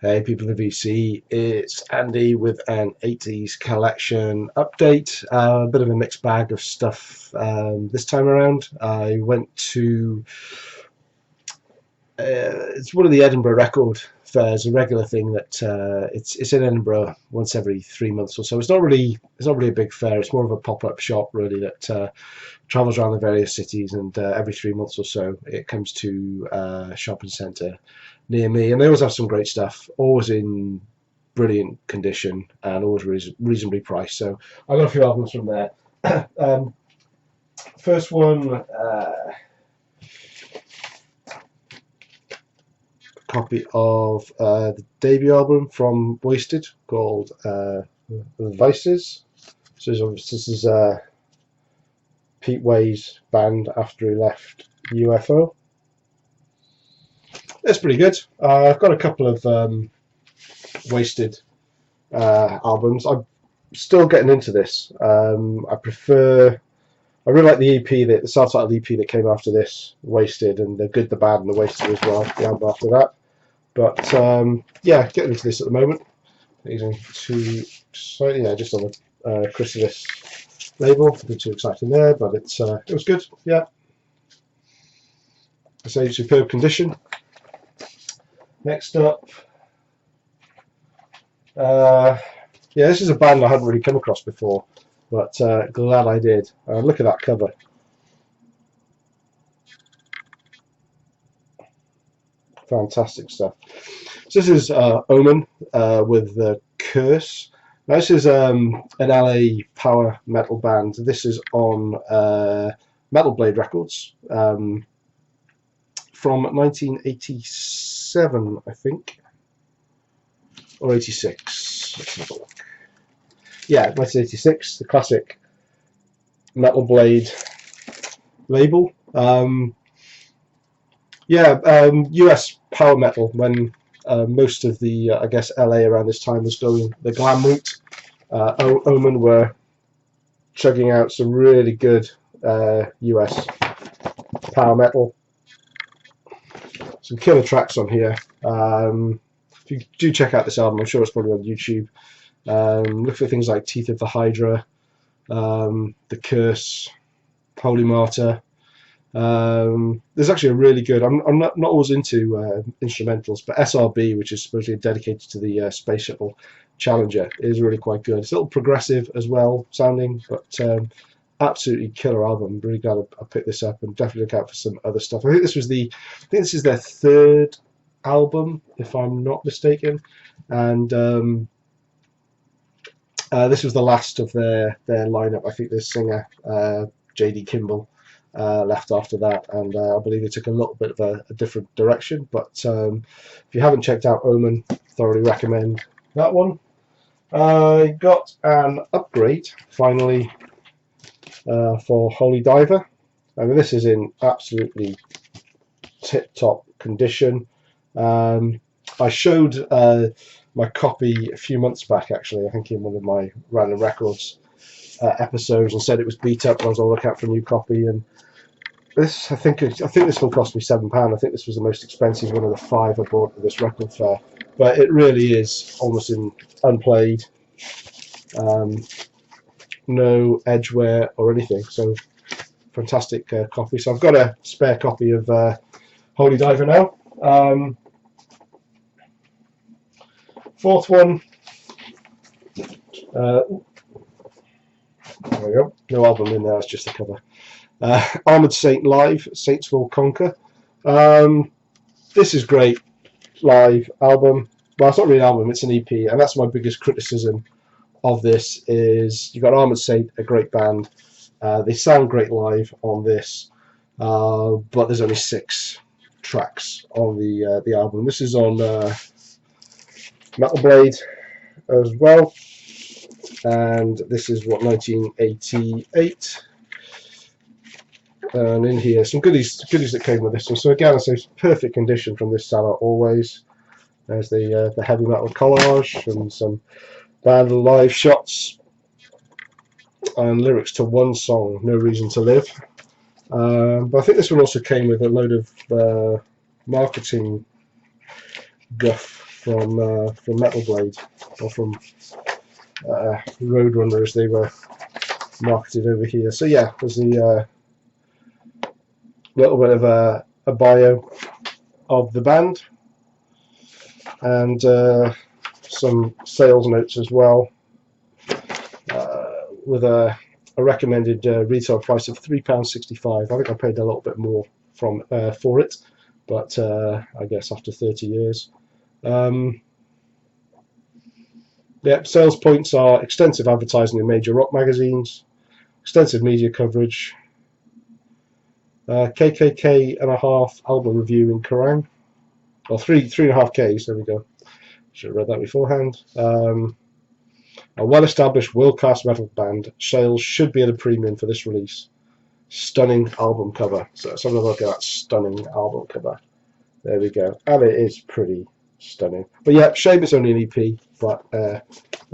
Hey people of VC, it's Andy with an 80s collection update. A bit of a mixed bag of stuff this time around. I went to it's one of the Edinburgh Record Fairs, a regular thing that it's in Edinburgh once every 3 months or so. It's not really a big fair. It's more of a pop-up shop really that travels around the various cities, and every 3 months or so it comes to a shopping centre near me, and they always have some great stuff, always in brilliant condition and always reasonably priced. So I got a few albums from there. First one, copy of the debut album from Wasted called Vices. So this is Pete Way's band after he left UFO. It's pretty good. I've got a couple of Wasted albums. I'm still getting into this. I really like the EP, the self-titled EP that came after this, Wasted, and the Good, the Bad, and the Wasted as well, the album after that. But yeah, getting into this at the moment. Using too exciting, yeah, just on the Chrysalis label. Nothing too exciting there, but it was good. Yeah, I say superb condition. Next up, yeah, this is a band I hadn't really come across before, but glad I did. Look at that cover. Fantastic stuff. So this is Omen with the Curse. Now this is an LA power metal band. This is on Metal Blade Records from 1987, I think, or 86. Let's have a look. Yeah, 1986, the classic Metal Blade label. US power metal, when most of the, I guess, LA around this time was going the glam route. Omen were chugging out some really good US power metal. Some killer tracks on here. If you do check out this album, I'm sure it's probably on YouTube. Look for things like Teeth of the Hydra, The Curse, Holy Martyr. There's actually a really good, I'm not always into instrumentals, but SRB, which is supposedly dedicated to the Space Shuttle Challenger, is really quite good. It's a little progressive as well sounding, but absolutely killer album. Really glad I picked this up, and definitely look out for some other stuff. I think this is their third album, if I'm not mistaken, and this was the last of their lineup. I think the singer J.D. Kimball left after that, and I believe they took a little bit of a different direction. But if you haven't checked out Omen, thoroughly recommend that one. I got an upgrade finally for Holy Diver. I mean, this is in absolutely tip-top condition. I showed my copy a few months back, actually, I think in one of my Random Records episodes, and said it was beat up and I was on the lookout for a new copy. And this, I think this will cost me £7. I think this was the most expensive one of the 5 I bought at this record fair, but it really is almost unplayed, no edge wear or anything, so fantastic copy. So I've got a spare copy of Holy Diver now. Fourth one, there we go, no album in there, it's just the cover. Armored Saint Live, Saints Will Conquer. This is great live album. Well, it's not really an album, it's an EP, and that's my biggest criticism of this. Is you got Armored Saint, a great band. They sound great live on this, but there's only 6 tracks on the album. This is on Metal Blade as well, and this is what, 1988. And in here, some goodies that came with this one. So again, I say perfect condition from this seller always. There's the heavy metal collage and some band live shots and lyrics to one song, No Reason to Live. But I think this one also came with a load of marketing guff from Metal Blade, or from Roadrunner as they were marketed over here. So yeah, there's the little bit of a bio of the band, and some sales notes as well, with a recommended retail price of £3.65. I think I paid a little bit more for it, but I guess after 30 years. Yeah, sales points are extensive advertising in major rock magazines, extensive media coverage, KKK and a half album review in Kerrang, or 3.5 Ks. There we go. Should have read that beforehand. A well-established world-class metal band. Sales should be at a premium for this release. Stunning album cover. So let's have a look at that stunning album cover. There we go, and it is pretty stunning. But yeah, shame it's only an EP, but a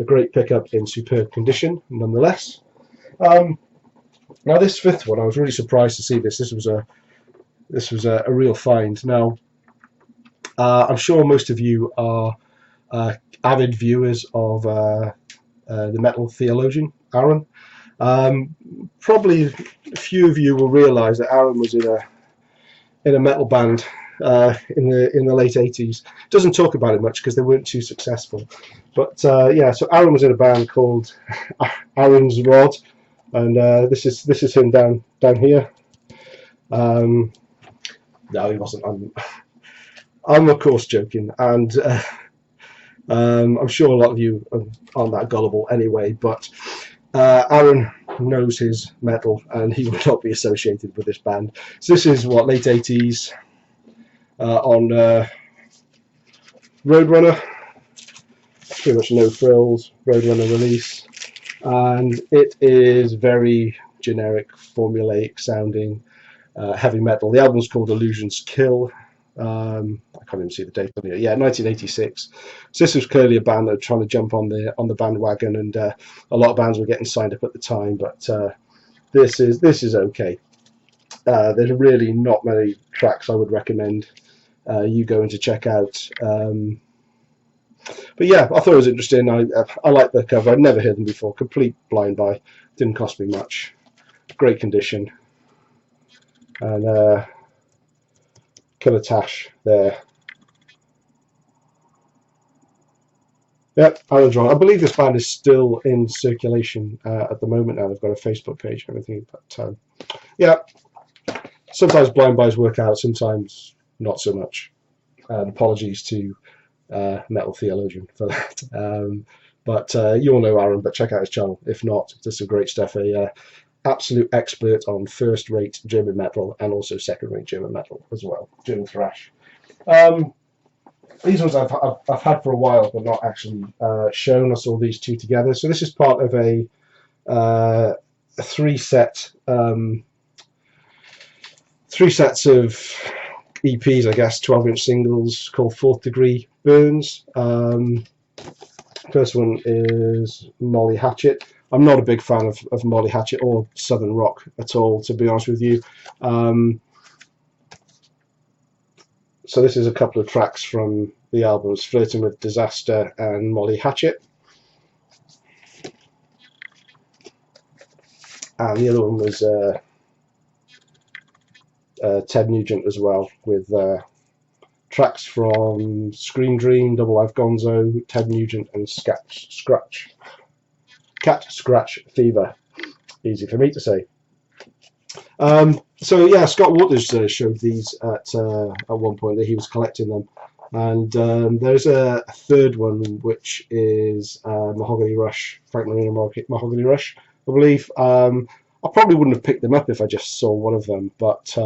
great pickup in superb condition nonetheless. Now this fifth one, I was really surprised to see this. This was a real find. Now, I'm sure most of you are avid viewers of the metal theologian Aaron. Probably a few of you will realise that Aaron was in a metal band in the late 80s. Doesn't talk about it much because they weren't too successful. But yeah, so Aaron was in a band called Aaron's Rod, and this is him down here. No, he wasn't. I'm of course joking, and I'm sure a lot of you aren't that gullible anyway. But Aaron knows his metal, and he will not be associated with this band. So this is what, late 80s on Roadrunner. Pretty much no frills Roadrunner release, and it is very generic, formulaic sounding heavy metal. The album's called Illusions Kill. I can't even see the date on it. Yeah, 1986. So this was clearly a band that were trying to jump on the bandwagon, and a lot of bands were getting signed up at the time. But this is okay. There's really not many tracks I would recommend you going to check out. But yeah, I thought it was interesting. I like the cover. I'd never heard them before. Complete blind buy. Didn't cost me much. Great condition. And Killer Tash there. Yep, Aaron's wrong. I believe this band is still in circulation at the moment now. They've got a Facebook page and everything. But yeah, sometimes blind buys work out, sometimes not so much. Apologies to Metal Theologian for that. But you all know Aaron, but check out his channel. If not, there's some great stuff. Absolute expert on first-rate German metal and also second-rate German metal as well, German thrash. These ones I've had for a while, but not actually shown. I saw these two together. So this is part of a three sets of EPs, I guess, 12-inch singles called Fourth Degree Burns. First one is Molly Hatchet. I'm not a big fan of Molly Hatchet or Southern rock at all, to be honest with you. So this is a couple of tracks from the albums Flirting with Disaster and Molly Hatchet. And the other one was Ted Nugent as well, with tracks from Scream Dream, Double Life Gonzo, Ted Nugent, and Cat Scratch Fever. Easy for me to say. So yeah, Scott Waters showed these at one point, that he was collecting them, and there's a third one which is Mahogany Rush, Frank Marino Mahogany Rush, I believe. I probably wouldn't have picked them up if I just saw one of them, but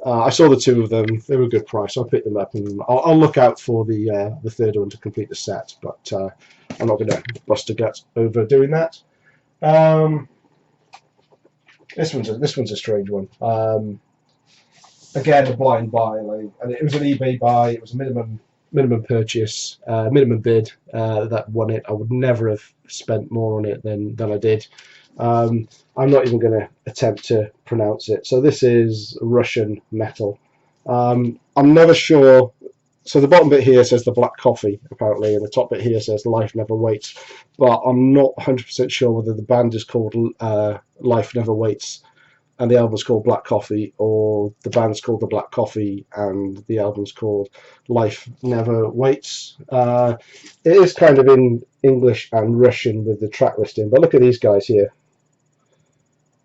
I saw the two of them. They were a good price, so I picked them up, and I'll look out for the third one to complete the set, but I'm not going to bust a gut over doing that. This one's a strange one. Again, a blind buy, and it was an eBay buy. It was a minimum purchase, minimum bid that won it. I would never have spent more on it than I did. I'm not even going to attempt to pronounce it. So this is Russian metal. I'm never sure So the bottom bit here says The Black Coffee, apparently, and the top bit here says Life Never Waits. But I'm not 100% sure whether the band is called Life Never Waits and the album's called Black Coffee, or the band's called The Black Coffee and the album's called Life Never Waits. It is kind of in English and Russian with the track listing, but look at these guys here.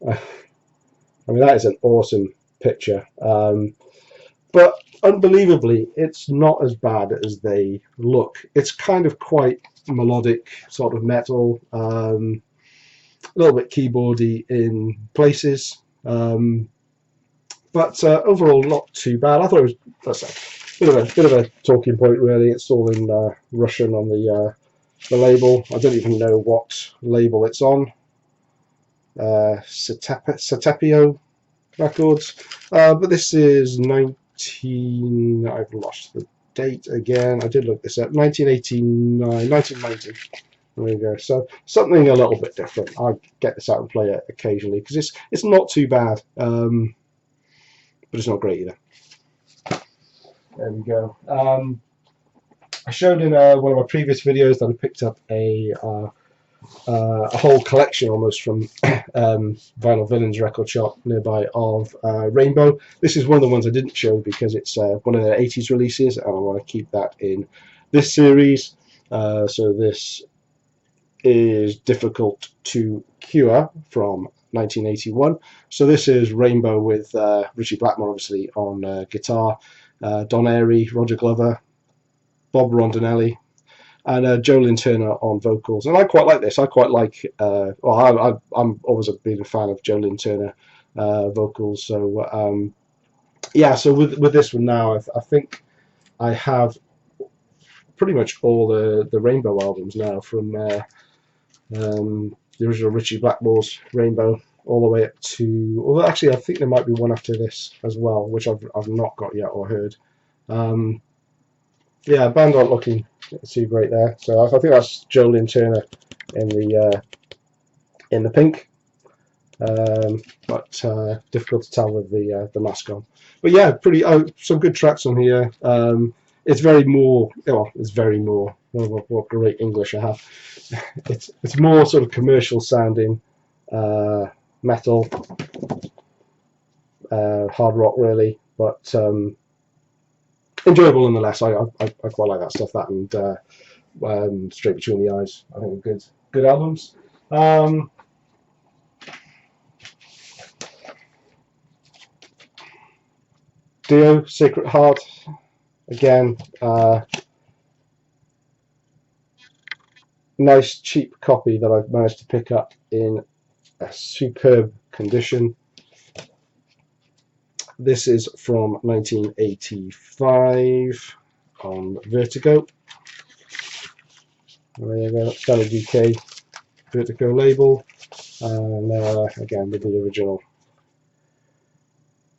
I mean, that is an awesome picture. But unbelievably, it's not as bad as they look. It's kind of quite melodic, sort of metal, a little bit keyboardy in places. But overall, not too bad. I thought it was a bit of a talking point, really. It's all in Russian on the label. I don't even know what label it's on. Satepio Records. But this is 19. I've lost the date again. I did look this up. 1989, 1990. There we go. So something a little bit different. I get this out and play it occasionally because it's not too bad, but it's not great either. There we go. I showed in one of my previous videos that I picked up a whole collection almost from Vinyl Villains record shop nearby of Rainbow. This is one of the ones I didn't show because it's one of their 80s releases, and I want to keep that in this series. So this is Difficult to Cure from 1981. So this is Rainbow with Richie Blackmore obviously on guitar, Don Airey, Roger Glover, Bob Rondinelli, and Joe Lynn Turner on vocals. And I quite like this. I quite like, I'm always been a fan of Joe Lynn Turner vocals. So yeah, so with this one now, I think I have pretty much all the Rainbow albums now, from the original Richie Blackmore's Rainbow all the way up to, well, actually I think there might be one after this as well, which I've not got yet or heard. Yeah, band aren't looking too great there. So I think that's Joe Lynn Turner in the pink, but difficult to tell with the mask on. But yeah, some good tracks on here. It's very more. What great English I have. It's more sort of commercial sounding metal, hard rock really, but enjoyable nonetheless. I quite like that stuff. That and Straight Between the Eyes, I think are good albums. Dio, Sacred Heart, again, nice cheap copy that I've managed to pick up in a superb condition. This is from 1985 on Vertigo. There you go, standard UK Vertigo label, and again with the original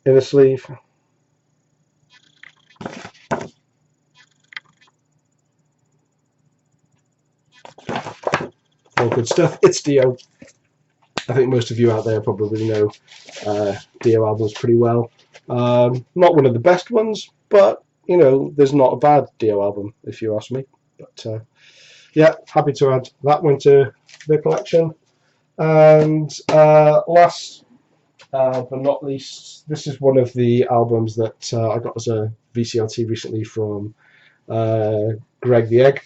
inner sleeve. All good stuff. It's Dio. I think most of you out there probably know Dio albums pretty well. Not one of the best ones, but you know, there's not a bad Dio album if you ask me. But yeah, happy to add that one to the collection. And last but not least, this is one of the albums that I got as a VCLT recently from Greg the Egg.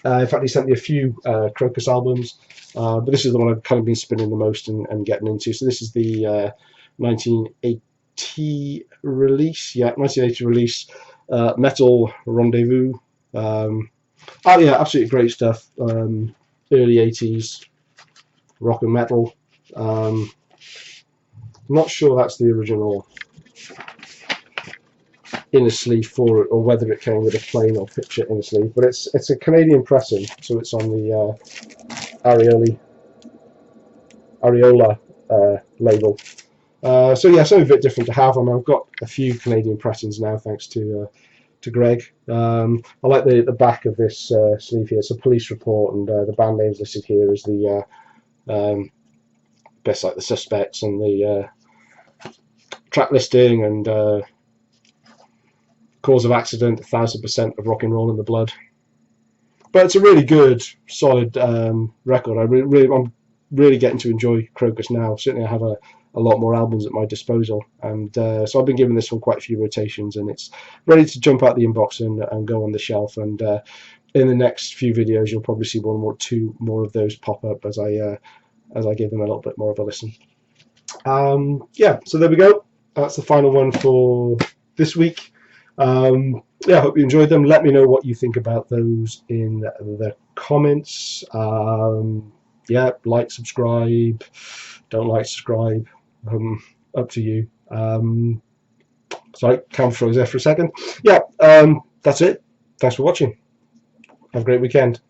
In fact, he sent me a few Crocus albums, but this is the one I've kind of been spinning the most and getting into. So this is the 1980 release. Yeah, 1980 release, Metal Rendezvous. Oh yeah, absolutely great stuff. Early 80s rock and metal. I'm not sure that's the original inner sleeve for it, or whether it came with a plain or picture inner sleeve, but it's a Canadian pressing, so it's on the Areola label. So yeah, something a bit different to have. I mean, I've got a few Canadian pressings now, thanks to Greg. I like the back of this sleeve here. It's a police report, and the band names listed here is the best, like the Suspects, and the track listing, and cause of accident, 1000% of rock and roll in the blood. But it's a really good, solid record. I'm really getting to enjoy Crocus now. Certainly I have a lot more albums at my disposal, and so I've been giving this one quite a few rotations, and it's ready to jump out the inbox and go on the shelf. And in the next few videos you'll probably see one or two more of those pop up as I give them a little bit more of a listen. Yeah, so there we go. That's the final one for this week. Yeah, I hope you enjoyed them. Let me know what you think about those in the comments. Yeah, like, subscribe, don't like, subscribe, up to you. Sorry, camera froze there for a second. Yeah, that's it. Thanks for watching. Have a great weekend.